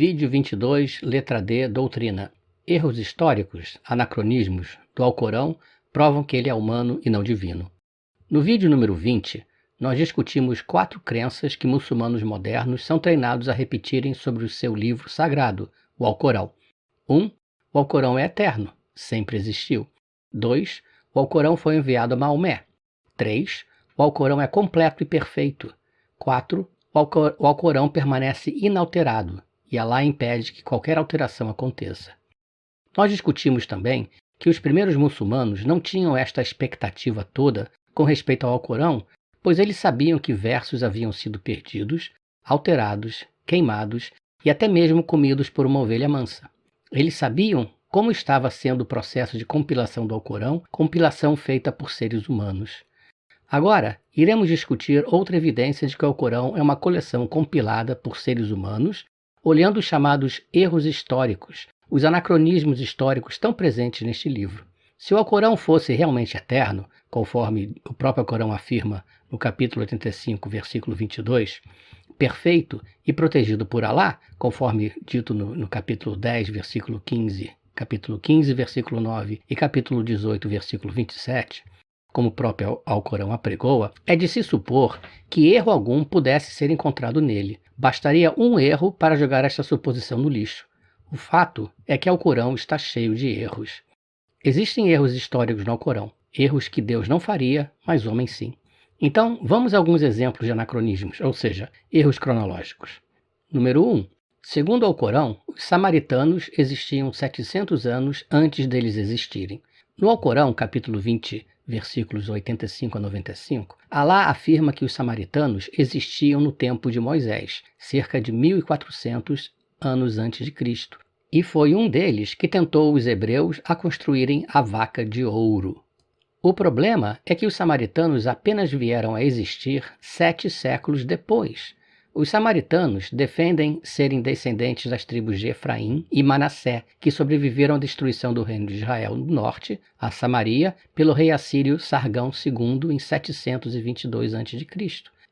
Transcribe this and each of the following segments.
Vídeo 22, letra D, doutrina. Erros históricos, anacronismos, do Alcorão provam que ele é humano e não divino. No vídeo número 20, nós discutimos 4 crenças que muçulmanos modernos são treinados a repetirem sobre o seu livro sagrado, o Alcorão. 1. O Alcorão é eterno, sempre existiu. 2. O Alcorão foi enviado a Maomé. 3. O Alcorão é completo e perfeito. 4. O Alcorão permanece inalterado e Alá impede que qualquer alteração aconteça. Nós discutimos também que os primeiros muçulmanos não tinham esta expectativa toda com respeito ao Alcorão, pois eles sabiam que versos haviam sido perdidos, alterados, queimados e até mesmo comidos por uma ovelha mansa. Eles sabiam como estava sendo o processo de compilação do Alcorão, compilação feita por seres humanos. Agora, iremos discutir outra evidência de que o Alcorão é uma coleção compilada por seres humanos, olhando os chamados erros históricos, os anacronismos históricos tão presentes neste livro. Se o Alcorão fosse realmente eterno, conforme o próprio Alcorão afirma no capítulo 85, versículo 22, perfeito e protegido por Alá, conforme dito no capítulo 10, versículo 15, capítulo 15, versículo 9 e capítulo 18, versículo 27, como o próprio Alcorão apregoa, é de se supor que erro algum pudesse ser encontrado nele. Bastaria um erro para jogar esta suposição no lixo. O fato é que o Alcorão está cheio de erros. Existem erros históricos no Alcorão, erros que Deus não faria, mas homens sim. Então, vamos a alguns exemplos de anacronismos, ou seja, erros cronológicos. Número 1. Segundo o Alcorão, os samaritanos existiam 700 anos antes deles existirem. No Alcorão, capítulo 20, versículos 85 a 95, Alá afirma que os samaritanos existiam no tempo de Moisés, cerca de 1400 anos antes de Cristo, e foi um deles que tentou os hebreus a construírem a vaca de ouro. O problema é que os samaritanos apenas vieram a existir 7 séculos depois. Os samaritanos defendem serem descendentes das tribos de Efraim e Manassé, que sobreviveram à destruição do reino de Israel no norte, a Samaria, pelo rei assírio Sargão II em 722 a.C.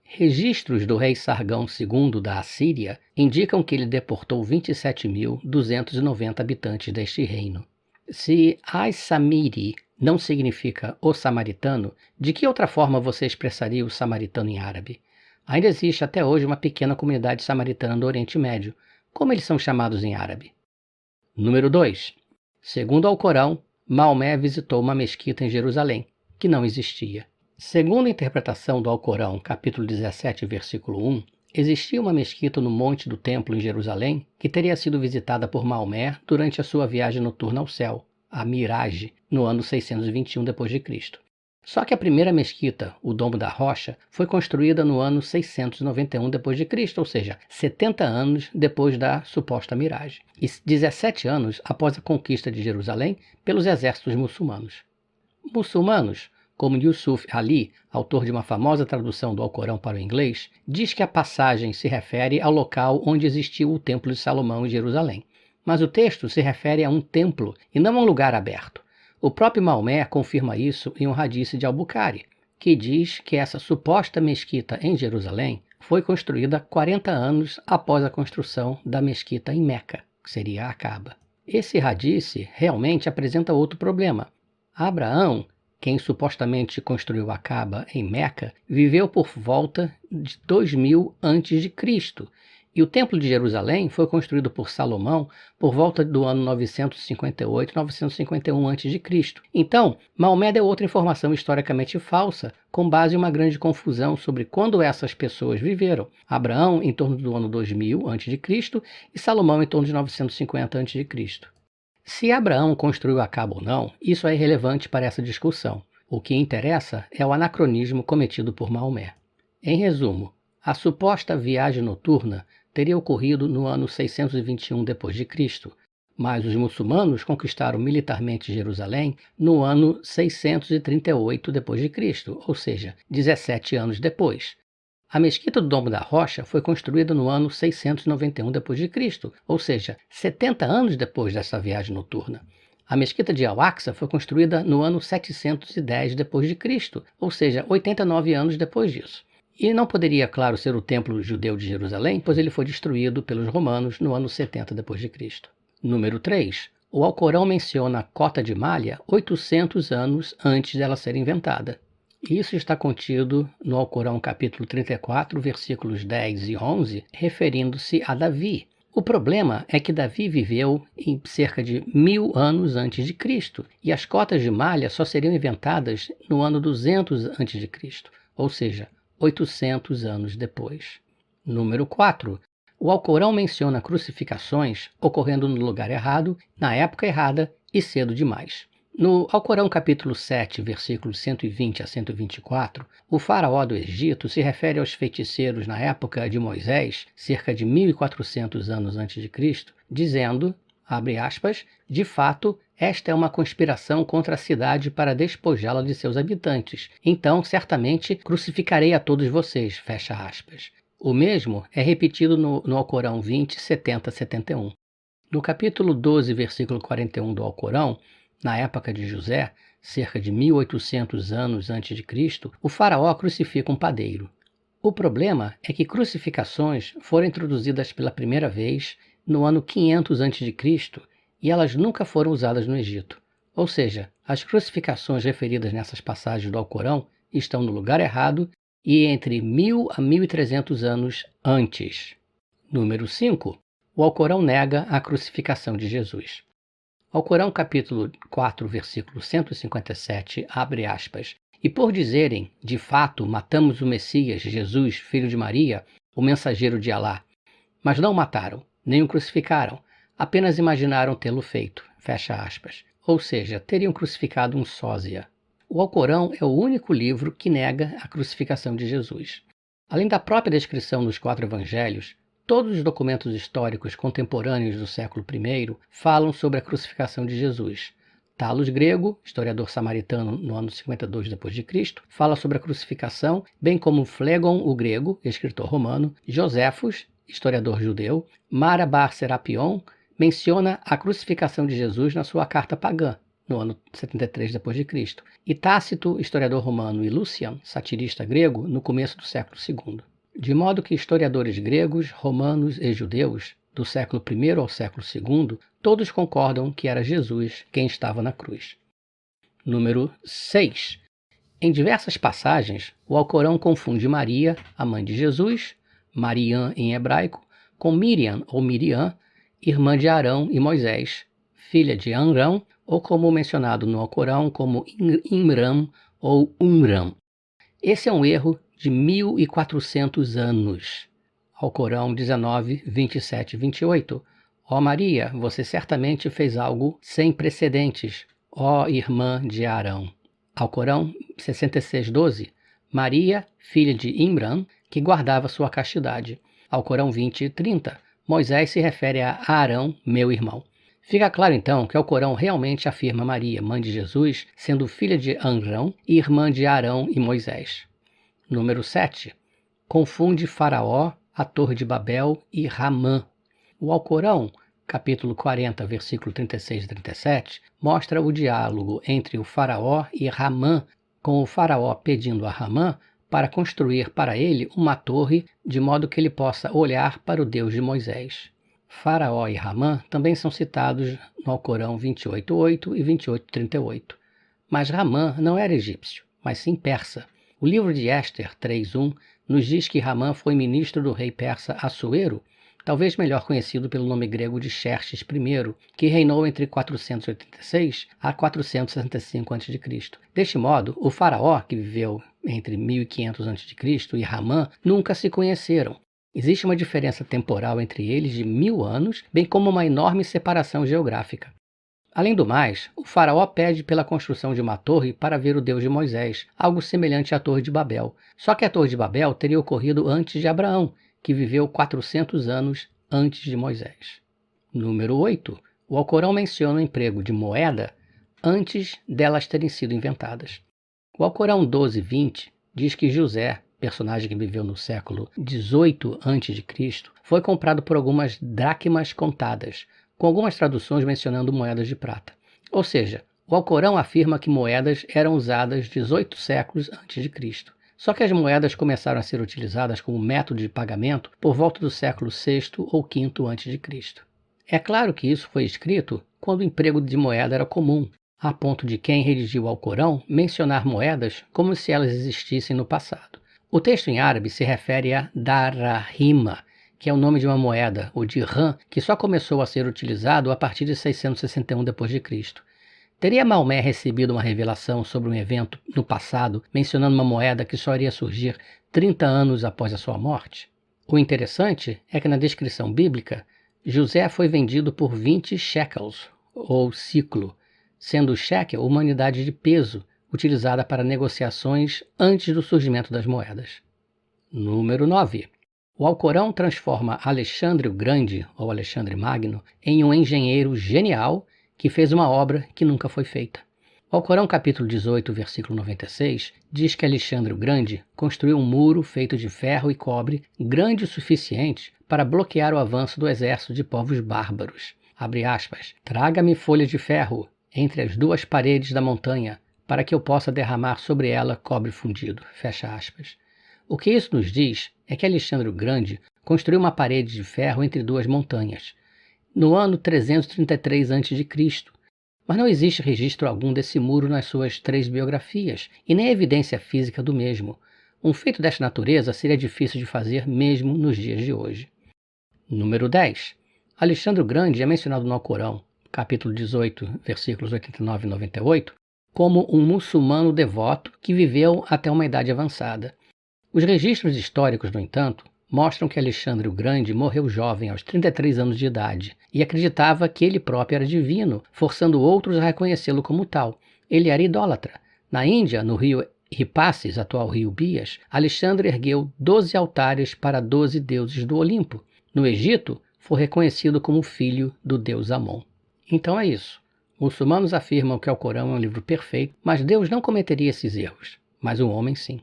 Registros do rei Sargão II da Assíria indicam que ele deportou 27.290 habitantes deste reino. Se As-Samiri não significa o samaritano, de que outra forma você expressaria o samaritano em árabe? Ainda existe até hoje uma pequena comunidade samaritana do Oriente Médio. Como eles são chamados em árabe? Número 2. Segundo o Alcorão, Maomé visitou uma mesquita em Jerusalém, que não existia. Segundo a interpretação do Alcorão, capítulo 17, versículo 1, existia uma mesquita no Monte do Templo em Jerusalém que teria sido visitada por Maomé durante a sua viagem noturna ao céu, a Mirage, no ano 621 d.C. Só que a primeira mesquita, o Domo da Rocha, foi construída no ano 691 d.C., ou seja, 70 anos depois da suposta miragem, e 17 anos após a conquista de Jerusalém pelos exércitos muçulmanos. Muçulmanos, como Yusuf Ali, autor de uma famosa tradução do Alcorão para o inglês, diz que a passagem se refere ao local onde existiu o Templo de Salomão em Jerusalém. Mas o texto se refere a um templo e não a um lugar aberto. O próprio Maomé confirma isso em um hadith de Al-Bukhari, que diz que essa suposta mesquita em Jerusalém foi construída 40 anos após a construção da mesquita em Meca, que seria a Caba. Esse hadith realmente apresenta outro problema. Abraão, quem supostamente construiu a Caba em Meca, viveu por volta de 2000 a.C., e o Templo de Jerusalém foi construído por Salomão por volta do ano 958-951 a.C. Então, Maomé deu outra informação historicamente falsa, com base em uma grande confusão sobre quando essas pessoas viveram. Abraão em torno do ano 2000 a.C. e Salomão em torno de 950 a.C. Se Abraão construiu a Caba ou não, isso é irrelevante para essa discussão. O que interessa é o anacronismo cometido por Maomé. Em resumo, a suposta viagem noturna teria ocorrido no ano 621 d.C., mas os muçulmanos conquistaram militarmente Jerusalém no ano 638 d.C., ou seja, 17 anos depois. A mesquita do Domo da Rocha foi construída no ano 691 d.C., ou seja, 70 anos depois dessa viagem noturna. A mesquita de Al-Aqsa foi construída no ano 710 d.C., ou seja, 89 anos depois disso. E não poderia, claro, ser o templo judeu de Jerusalém, pois ele foi destruído pelos romanos no ano 70 d.C. Número 3. O Alcorão menciona a cota de malha 800 anos antes dela ser inventada. Isso está contido no Alcorão capítulo 34, versículos 10 e 11, referindo-se a Davi. O problema é que Davi viveu em cerca de 1000 anos antes de Cristo, e as cotas de malha só seriam inventadas no ano 200 antes de Cristo, ou seja, 800 anos depois. Número 4. O Alcorão menciona crucificações ocorrendo no lugar errado, na época errada e cedo demais. No Alcorão capítulo 7, versículos 120 a 124, o faraó do Egito se refere aos feiticeiros na época de Moisés, cerca de 1400 anos antes de Cristo, dizendo, abre aspas, de fato, esta é uma conspiração contra a cidade para despojá-la de seus habitantes. Então, certamente, crucificarei a todos vocês, fecha aspas. O mesmo é repetido no Alcorão 20, 70 a 71. No capítulo 12, versículo 41 do Alcorão, na época de José, cerca de 1800 anos antes de Cristo, o faraó crucifica um padeiro. O problema é que crucificações foram introduzidas pela primeira vez no ano 500 a.C. e elas nunca foram usadas no Egito. Ou seja, as crucificações referidas nessas passagens do Alcorão estão no lugar errado e entre 1000 a 1300 anos antes. Número 5. O Alcorão nega a crucificação de Jesus. Alcorão capítulo 4, versículo 157, abre aspas, e por dizerem, de fato, matamos o Messias, Jesus, filho de Maria, o mensageiro de Alá, mas não o mataram, nem o crucificaram, apenas imaginaram tê-lo feito, fecha aspas. Ou seja, teriam crucificado um sósia. O Alcorão é o único livro que nega a crucificação de Jesus. Além da própria descrição nos 4 evangelhos, todos os documentos históricos contemporâneos do século I falam sobre a crucificação de Jesus. Talos Grego, historiador samaritano no ano 52 d.C., fala sobre a crucificação, bem como Flegon o Grego, escritor romano, Joséfos, historiador judeu, Mara bar Serapion, menciona a crucificação de Jesus na sua carta pagã, no ano 73 d.C., e Tácito, historiador romano, e Lucian, satirista grego, no começo do século II. De modo que historiadores gregos, romanos e judeus, do século I ao século II, todos concordam que era Jesus quem estava na cruz. Número 6. Em diversas passagens, o Alcorão confunde Maria, a mãe de Jesus, Mariam em hebraico, com Miriam ou Miriam, irmã de Arão e Moisés, filha de Amrão, ou como mencionado no Alcorão como Imram ou Umram. Esse é um erro de 1400 anos. Alcorão 19, 27 e 28. Ó Maria, você certamente fez algo sem precedentes, ó irmã de Arão. Alcorão 66, 12. Maria, filha de Imran, que guardava sua castidade. Alcorão 20, 30. Moisés se refere a Arão, meu irmão. Fica claro então que o Alcorão realmente afirma Maria, mãe de Jesus, sendo filha de Amrão e irmã de Arão e Moisés. Número 7. Confunde Faraó, a Torre de Babel e Ramã. O Alcorão, capítulo 40, versículo 36 e 37, mostra o diálogo entre o Faraó e Ramã, com o Faraó pedindo a Ramã para construir para ele uma torre de modo que ele possa olhar para o Deus de Moisés. Faraó e Ramã também são citados no Alcorão 28:8 e 28:38. Mas Ramã não era egípcio, mas sim persa. O livro de Éster 3:1 nos diz que Ramã foi ministro do rei persa Assuero, talvez melhor conhecido pelo nome grego de Xerxes I, que reinou entre 486 a 465 a.C. Deste modo, o faraó, que viveu entre 1500 a.C., e Ramã nunca se conheceram. Existe uma diferença temporal entre eles de 1000 anos, bem como uma enorme separação geográfica. Além do mais, o faraó pede pela construção de uma torre para ver o Deus de Moisés, algo semelhante à Torre de Babel. Só que a Torre de Babel teria ocorrido antes de Abraão, que viveu 400 anos antes de Moisés. Número 8. O Alcorão menciona o emprego de moeda antes delas terem sido inventadas. O Alcorão 12:20 diz que José, personagem que viveu no século 18 a.C., foi comprado por algumas dracmas contadas, com algumas traduções mencionando moedas de prata. Ou seja, o Alcorão afirma que moedas eram usadas 18 séculos antes de Cristo. Só que as moedas começaram a ser utilizadas como método de pagamento por volta do século VI ou V a.C. É claro que isso foi escrito quando o emprego de moeda era comum, a ponto de quem redigiu o Alcorão mencionar moedas como se elas existissem no passado. O texto em árabe se refere a darahima, que é o nome de uma moeda, o dirham, que só começou a ser utilizado a partir de 661 d.C. Teria Maomé recebido uma revelação sobre um evento no passado, mencionando uma moeda que só iria surgir 30 anos após a sua morte? O interessante é que na descrição bíblica, José foi vendido por 20 shekels, ou ciclo, sendo o shekel uma unidade de peso utilizada para negociações antes do surgimento das moedas. Número 9. O Alcorão transforma Alexandre o Grande, ou Alexandre Magno, em um engenheiro genial que fez uma obra que nunca foi feita. O Alcorão capítulo 18, versículo 96, diz que Alexandre o Grande construiu um muro feito de ferro e cobre grande o suficiente para bloquear o avanço do exército de povos bárbaros. Abre aspas, traga-me folhas de ferro entre as duas paredes da montanha, para que eu possa derramar sobre ela cobre fundido. Fecha aspas. O que isso nos diz é que Alexandre o Grande construiu uma parede de ferro entre duas montanhas, no ano 333 a.C., mas não existe registro algum desse muro nas suas 3 biografias, e nem evidência física do mesmo. Um feito desta natureza seria difícil de fazer mesmo nos dias de hoje. Número 10. Alexandre o Grande é mencionado no Alcorão, capítulo 18, versículos 89 e 98, como um muçulmano devoto que viveu até uma idade avançada. Os registros históricos, no entanto, mostram que Alexandre o Grande morreu jovem, aos 33 anos de idade, e acreditava que ele próprio era divino, forçando outros a reconhecê-lo como tal. Ele era idólatra. Na Índia, no rio Hipasis, atual rio Bias, Alexandre ergueu 12 altares para 12 deuses do Olimpo. No Egito, foi reconhecido como filho do deus Amon. Então é isso. Muçulmanos afirmam que o Alcorão é um livro perfeito, mas Deus não cometeria esses erros, mas o homem sim.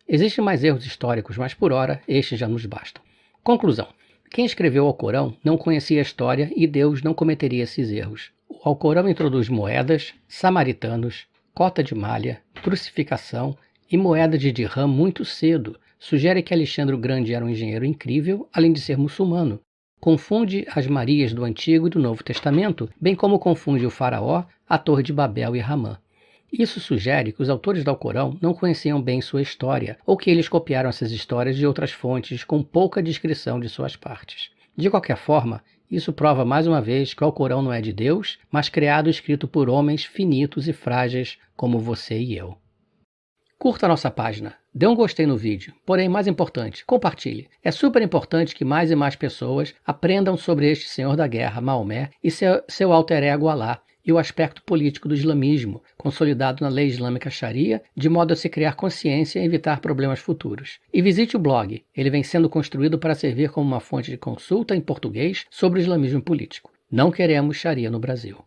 Existem mais erros históricos, mas por ora estes já nos bastam. Conclusão. Quem escreveu o Alcorão não conhecia a história e Deus não cometeria esses erros. O Alcorão introduz moedas, samaritanos, cota de malha, crucificação e moeda de dirham muito cedo. Sugere que Alexandre o Grande era um engenheiro incrível, além de ser muçulmano. Confunde as Marias do Antigo e do Novo Testamento, bem como confunde o faraó, a Torre de Babel e Ramã. Isso sugere que os autores do Alcorão não conheciam bem sua história, ou que eles copiaram essas histórias de outras fontes com pouca descrição de suas partes. De qualquer forma, isso prova mais uma vez que o Alcorão não é de Deus, mas criado e escrito por homens finitos e frágeis como você e eu. Curta a nossa página, dê um gostei no vídeo, porém mais importante, compartilhe. É super importante que mais e mais pessoas aprendam sobre este senhor da guerra, Maomé, e seu alter ego Alá, e o aspecto político do islamismo, consolidado na lei islâmica Sharia, de modo a se criar consciência e evitar problemas futuros. E visite o blog, ele vem sendo construído para servir como uma fonte de consulta em português sobre o islamismo político. Não queremos Sharia no Brasil.